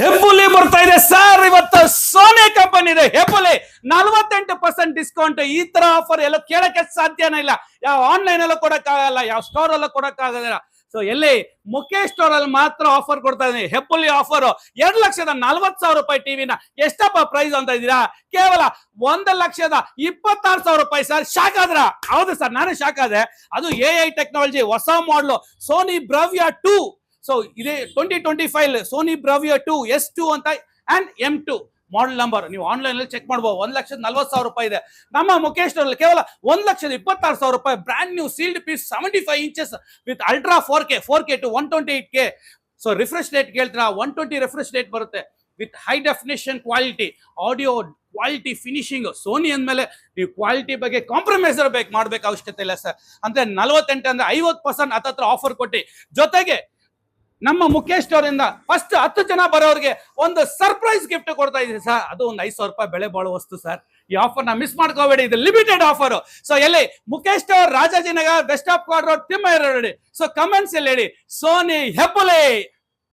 ಹೆಬ್ಬುಲಿ ಬರ್ತಾ ಇದೆ ಸರ್. ಇವತ್ತು ಸೋನಿ ಕಂಪನಿ ಇದೆ ಹೆಬ್ಬುಲಿ 48% ಡಿಸ್ಕೌಂಟ್. ಈ ತರ ಆಫರ್ ಎಲ್ಲ ಕೇಳಕ್ಕೆ ಸಾಧ್ಯನೇ ಇಲ್ಲ. ಯಾವ ಆನ್ಲೈನ್ ಅಲ್ಲೂ ಕೊಡಕ್ಕಾಗಲ್ಲ, ಯಾವ ಸ್ಟೋರ್ ಅಲ್ಲೂ ಕೊಡಕ್ಕಾಗಲ್ಲ. ಸೊ ಎಲ್ಲಿ ಮುಖೇಶ್ ಸ್ಟೋರ್ ಅಲ್ಲಿ ಮಾತ್ರ ಆಫರ್ ಕೊಡ್ತಾ ಇದೀನಿ. ಹೆಬ್ಬುಲಿ ಆಫರ್ 2,40,000 ರೂಪಾಯಿ ಟಿವಿನ ಎಷ್ಟಪ್ಪ ಪ್ರೈಸ್ ಅಂತ ಇದೀರಾ? ಕೇವಲ 1,26,000 ರೂಪಾಯಿ ಸರ್. ಶಾಕ್ ಆದ್ರ? ಹೌದು ಸರ್, ನಾನು ಶಾಕ್ ಆದೆ. ಅದು AI ಟೆಕ್ನಾಲಜಿ ಹೊಸ ಮಾಡಲು ಸೋನಿ ಬ್ರಾವಿಯಾ 2. ಸೊ ಇದೇ 2025 ಸೋನಿ ಬ್ರಾವಿಯಾ 2 S2 ಅಂತ ಅಂಡ್ M2 ಮಾಡೆಲ್ ನಂಬರ್. ನೀವು ಆನ್ಲೈನ್ ಅಲ್ಲಿ ಚೆಕ್ ಮಾಡಬಹುದು. 1,40,000 ರೂಪಾಯಿ ಇದೆ. ನಮ್ಮ ಮುಖೇಶ್ ಅಲ್ಲಿ ಕೇವಲ 1,26,000 ರೂಪಾಯಿ brand new sealed piece 75 inches with ultra 4K to 128K. So refresh rate ಕೇಳ್ತೀರಾ? 120 ರಿಫ್ರೆಶ್ ರೇಟ್ ಬರುತ್ತೆ with high definition quality, audio quality, finishing. Sony ಅಂದ್ಮೇಲೆ ನೀವು ಕ್ವಾಲಿಟಿ ಬಗ್ಗೆ ಕಾಂಪ್ರಮೈಸ್ ಮಾಡ್ಬೇಕು ಅವಶ್ಯಕತೆ ಇಲ್ಲ ಸರ್. ಅಂದ್ರೆ 48 ಅಂದ್ರೆ 50% ಹತ್ತತ್ರ ಆಫರ್ ಕೊಟ್ಟು, ಜೊತೆಗೆ ನಮ್ಮ ಮುಖೇಶ್ ಸ್ಟೋರ್ ಇಂದ ಫಸ್ಟ್ 10 ಜನ ಬರೋರಿಗೆ ಒಂದು ಸರ್ಪ್ರೈಸ್ ಗಿಫ್ಟ್ ಕೊಡ್ತಾ ಇದೀವಿ ಸರ್. ಅದು ಒಂದು 5,000 ರೂಪಾಯಿ ಬೆಲೆ ಬಾಳುವ ವಸ್ತು ಸರ್. ಈ ಆಫರ್ ನ ಮಿಸ್ ಮಾಡ್ಕೋಬೇಡಿ, ಇದು ಲಿಮಿಟೆಡ್ ಆಫರ್. ಸೊ ಎಲ್ಲಿ Mukesh store, Rajajinagar, West of Chord Road, Thimmaiah Road. So comments ಅಲ್ಲಿ ಹೇಳಿ ಸೋನಿ ಹೆಬ್ಬುಲಿ.